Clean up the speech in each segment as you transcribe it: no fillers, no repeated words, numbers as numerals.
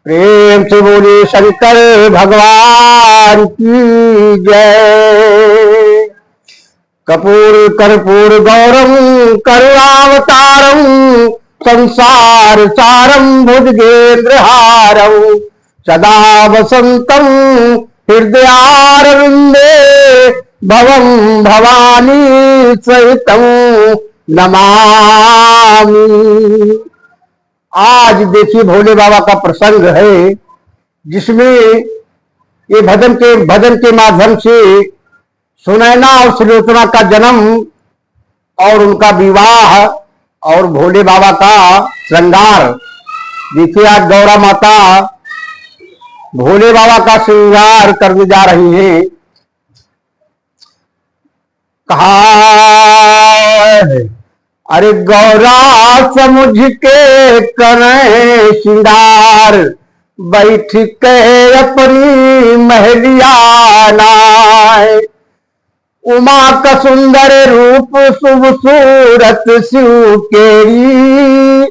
प्रेम से बोले शंकर भगवान की जय। कपूर कर्पूर गौरम करुणावतारम संसार सारम भुजगेंद्रहारम सदा वसंतम हृदयारविंदे भवम भवानी सहितम नमामि। आज देखिए भोले बाबा का प्रसंग है जिसमें ये भजन के माध्यम से सुनैना और सुलोचना का जन्म और उनका विवाह और भोले बाबा का श्रृंगार। देखिए आज गौरा माता भोले बाबा का श्रृंगार करने जा रही हैं। कहा अरे गौरा समझ के करें श्रृंगार बैठ के अपनी महलिया नाय। उमा का सुंदर रूप शुभ सूरत शिव केरी।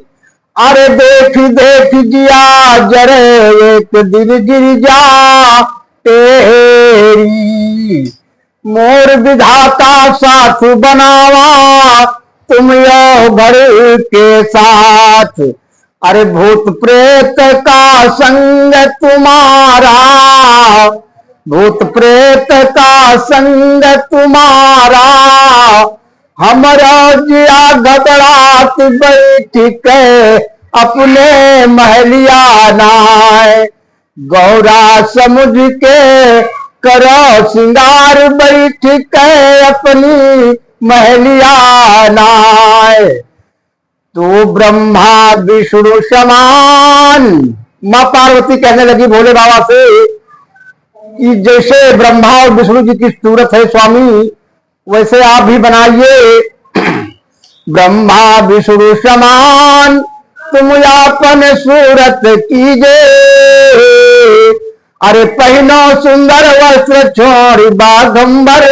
अरे देख देख जिया जरे एक दिन गिरजा तेरी। मोर विधाता साथ बनावा तुम यो भर के साथ। अरे भूत प्रेत का संग तुम्हारा, भूत प्रेत का संग तुम्हारा। हमारा जिया घबरात बैठ के अपने महलिया नाय। गौरा समझ के करो श्रृंगार बैठ के अपनी महलिया नाय। तो ब्रह्मा विष्णु समान। मां पार्वती कहने लगी भोले बाबा से कि जैसे ब्रह्मा और विष्णु जी की सूरत है स्वामी वैसे आप भी बनाइए। ब्रह्मा विष्णु समान तुम अपन सूरत कीजिए। अरे पहनो सुंदर वस्त्र छोड़ बागंबर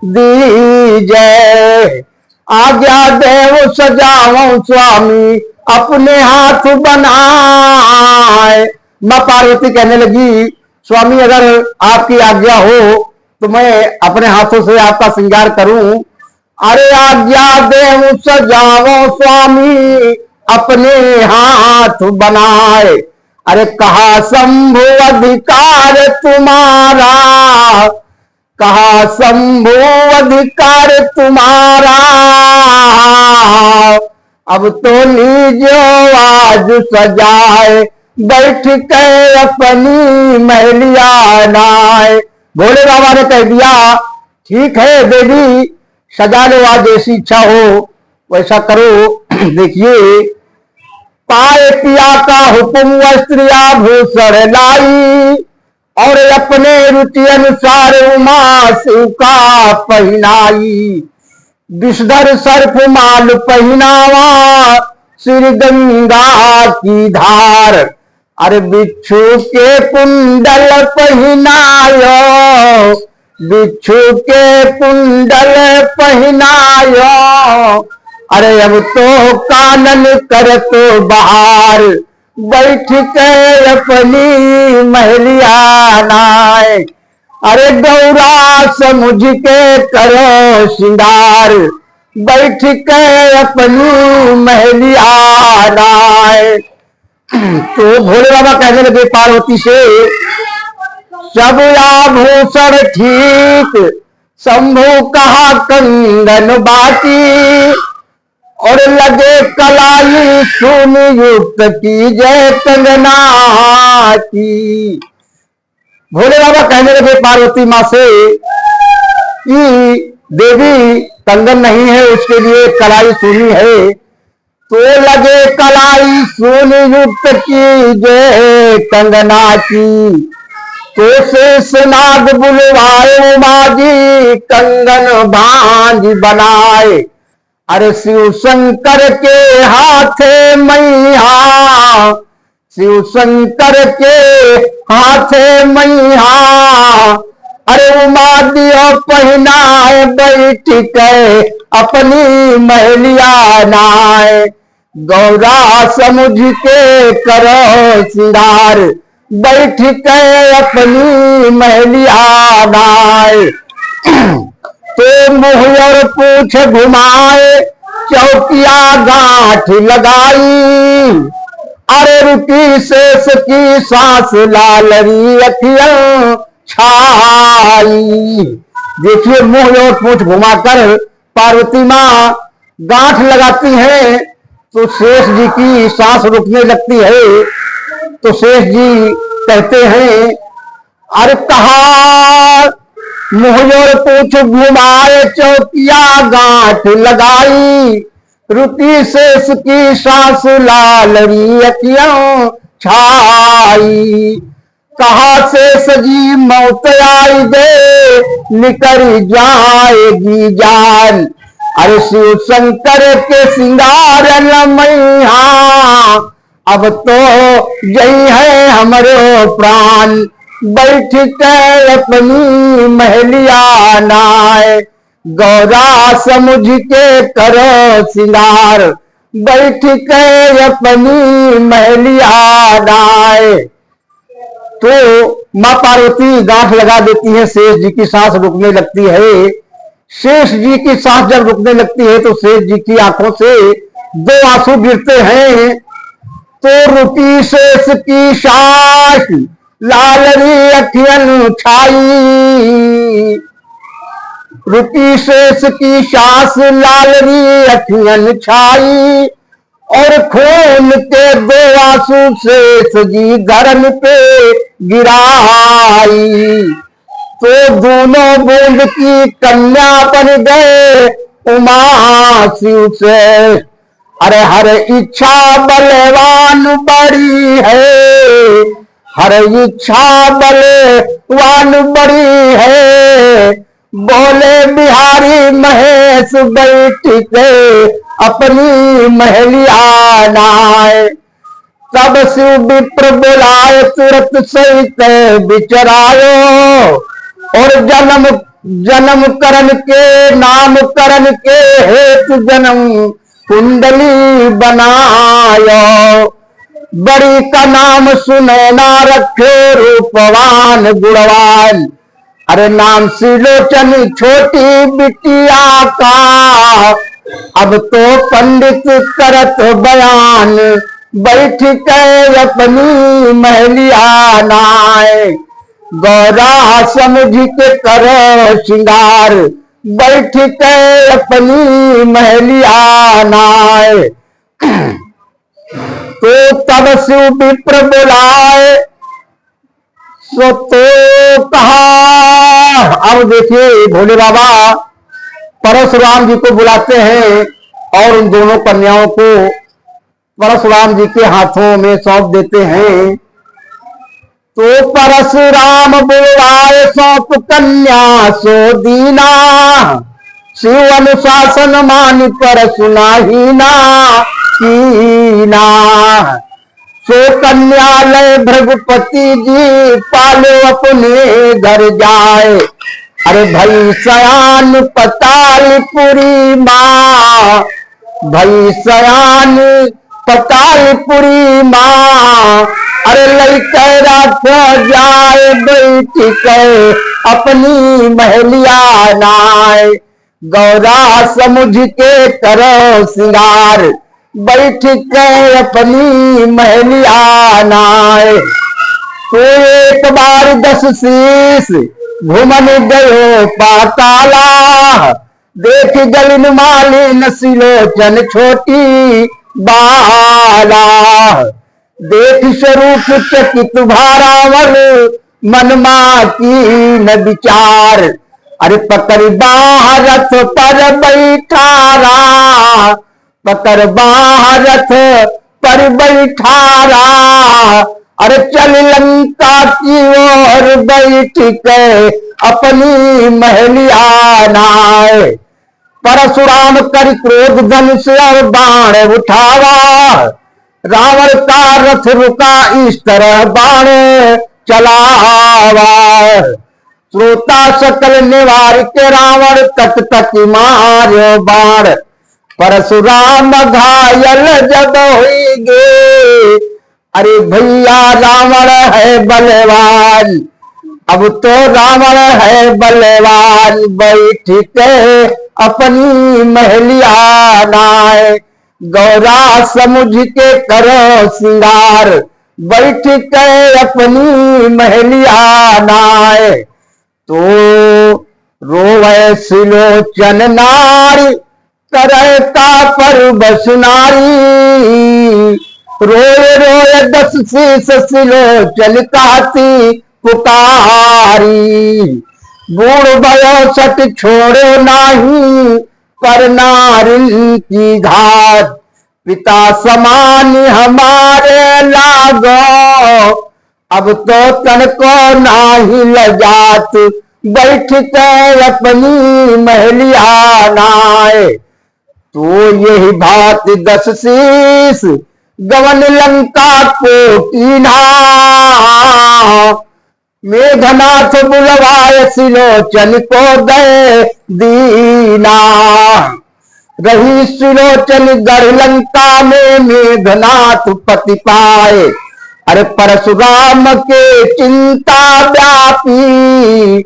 दीजय। आज्ञा देव सजाओ स्वामी अपने हाथ बनाए। मां पार्वती कहने लगी स्वामी अगर आपकी आज्ञा हो तो मैं अपने हाथों से आपका श्रृंगार करूं। अरे आज्ञा देव सजाओ स्वामी अपने हाथ बनाए। अरे कहा शंभु अधिकार तुम्हारा, कहा शंभु अधिकार तुम्हारा। अब तो लीजो आज सजाए बैठ के अपनी महलिया नाय। भोले बाबा ने कह दिया ठीक है देवी सजा लो, आज जैसी इच्छा हो वैसा करो। देखिए पाए पिया का हुक्म वस्त्र आभूषण लाई। और अपने रुचि अनुसार उमा शिव का पहनाई। विषधर सर्प माल पहनावा श्री गंगा की धार। अरे बिच्छू के कुंडल पहनायो, बिच्छू के कुंडल पहनायो। अरे अब तो कानन कर तो बाहर बैठ के अपनी महलिया नाय। अरे गौरा समझ के करो श्रृंगार बैठ के अपनी महलिया नाय। तो भोले बाबा कहने लगे पार्वती से सब आभूषण ठीक शंभु कहा कंगन बाकी। और लगे कलाई सुन युक्त की जय कंगना की। भोले बाबा कहने लगे पार्वती माँ से कि देवी कंगन नहीं है उसके लिए कलाई सुनी है। तो लगे कलाई सुन युक्त की जय कंगना की। तो शेष नाग बुलवाए माजी कंगन भांज बनाए। अरे शिव शंकर के हाथे मैया, शिव शंकर के हाथे मैया। अरे उमा दियो पहनाए बैठ के अपनी महलिया नाय। गौरा समुझ के करो सिंगार, बैठ के अपनी महलिया नाय। तो मुँह और पूछ घुमाए, चौकिया गांठ लगाई, अरे रुकी शेष की सांस लालरी अखियां छाई। देखिए मुंह और पूछ घुमाकर पार्वती माँ गांठ लगाती हैं तो शेष जी की सांस रुकने लगती है। तो शेष जी कहते हैं, अरे कहा मुंह और पूछ घुमाए, चौकिया गांठ लगाई, रुकी शेष की सांस लालरी अखियां छाई। कहा शेष जी मौत आई दे, निकल जाएगी जान, अरे शिव शंकर के सिंगार मैया, अब तो यही है हमरो प्राण, बैठ के अपनी महलिया नाय। गौरा समझ के करो सिंगार, बैठ के अपनी महलिया नाय। तो माँ पार्वती गांठ लगा देती है, शेष जी की सांस रुकने लगती है। शेष जी की सांस जब रुकने लगती है तो शेष जी की आंखों से दो आंसू गिरते हैं। तो रुकी शेष की सांस लालरी अखियन छाई, रुकी शेष की सांस लालरी अखियन छाई, और खून के दो आंसू शेष जी धरन पे गिराई। तो दोनों बूंद की कन्या बन गए उमा शिव से, अरे हर इच्छा बलवान बड़ी है, हर इच्छा बलवान बड़ी है, बोले बिहारी महेश बैठ के अपनी महलिया नाय। तब शिव विप्र बुलाए तुरंत सहित विचरायो, और जन्म जन्म करण के नाम करण के हेतु जन्म कुंडली बनायो। बड़ी का नाम सुनैना रखे रूपवान गुणवान, अरे नाम सिलोचन छोटी बिटिया का, अब तो पंडित करत बयान, बैठ के अपनी महलिया नाय। गौरा समझ के करो श्रृंगार, बैठ के अपनी महलिया नाय। तो तब शिव विप्र बुलाए, सो तो कहा। अब देखिए भोले बाबा परशुराम जी को बुलाते हैं और उन दोनों कन्याओं को परशुराम जी के हाथों में सौंप देते हैं। तो परशुराम बुलाए सौंप कन्या सो दीना, शिव अनुशासन मान पर सुनाहीना कीना। सो कन्यालय भृगुपति जी पालो अपने घर जाए, अरे भई सयान पतालपुरी माँ, भई सयान पतालपुरी माँ, अरे लइके राखो जाए बैठ के अपनी महलिया नाय। गौरा समझ के करो सिंगार, बैठ के अपनी महलिया नाय। तो एक बार 10 शीश घुमन गयो पाताला, देख गलिन मालिन सिलोचन छोटी बाला। देख स्वरूप चकित भारावर, मनमा की न विचार, अरे पकड़ बाहरथ पर बैठारा, पकड़ बाहरथ पर बैठारा, अरे चल लंका की ओर बैठ के अपनी महलिया नाय। परशुराम कर क्रोध धनुष और बाण उठावा, रावण का रथ रुका इस तरह बाण चलावा। श्रोता सकल निवार के रावण तक तक मारो बाण, परशुराम घायल जब होइगे, अरे भैया रावण है बलवान, अब तो रावण है बलवान, बैठ के अपनी महलिया नाय, गौरा समझ के करो सिंगार, बैठ के अपनी महलिया नाय। तो रोवे सिलोचन नारी, करे का परबस नारी, रोए रोए 10 शीस सिलोचन कहती पुकारी, बूढ़ बयोसठ छोड़ो नाही, पर नारी की घात, पिता समान हमारे लागो, अब तो तन को नाही लजात, बैठ के अपनी महलिया नाय। तो यही बात 10 शीस गवन लंका को कीना, मेघनाथ बुलवाए सिलोचन को गए दीना, रही सिलोचन गढ़ लंका में मेघनाथ पति पाए, अरे परशुराम के चिंता व्यापी,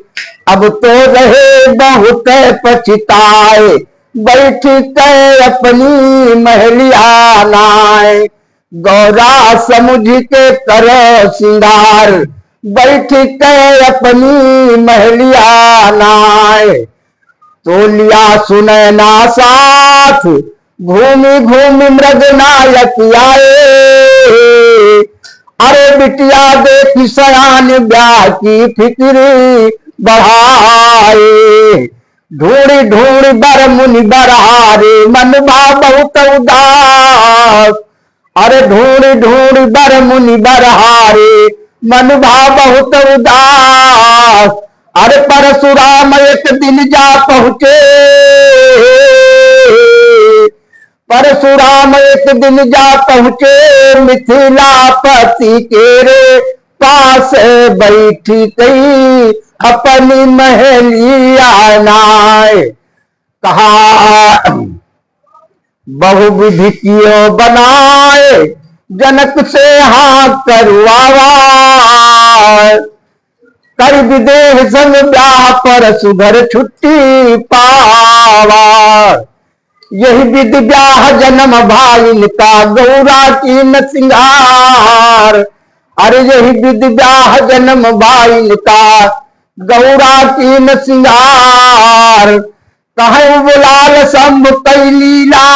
अब तो रहे बहुत पछताए, बैठ के अपनी महलिया नाय, गौरा समझ के करो सिंगार, बैठ के अपनी महलिया नाय। तो लिया सुनैना साथ, घूमी घूमी मृग नायक आए, अरे बिटिया देखी सयान ब्याह की फिक्री बढ़ाए, ढूंढी ढूंढी बर मुनि बरहारे, मन भा बहुत उदास, अरे ढूंढी ढूंढी बर मुनि बरहारे, मन भा बहुत उदास, अरे परशुराम एक दिन जा पहुंचे, परशुराम एक दिन जा पहुंचे, मिथिलापति के रे पास बैठी गई अपनी महलिया नाय। कहा बहुविधि कियो बनाए, जनक से हाँ करवावा, कर विदेह संग ब्याह पर सुधर छुट्टी पावा, यही विधि ब्याह जन्म भाई का गौरा की न सिंगार, अरे यही विधि ब्याह जन्म भाई का गौरा की न सिंगार, कहे बुलाल शंभ कैलीला,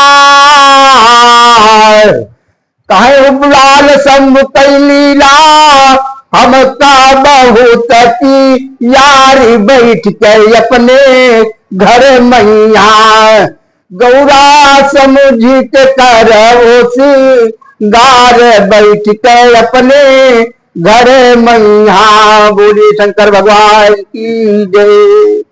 कहे बुलाल शंभ कैलीला, हमका बहुत की यारी बैठ के अपने घर मैया, गौरा समझ के करो सिंगार, बैठ के अपने घर मैया। बोलिए शंकर भगवान की जय।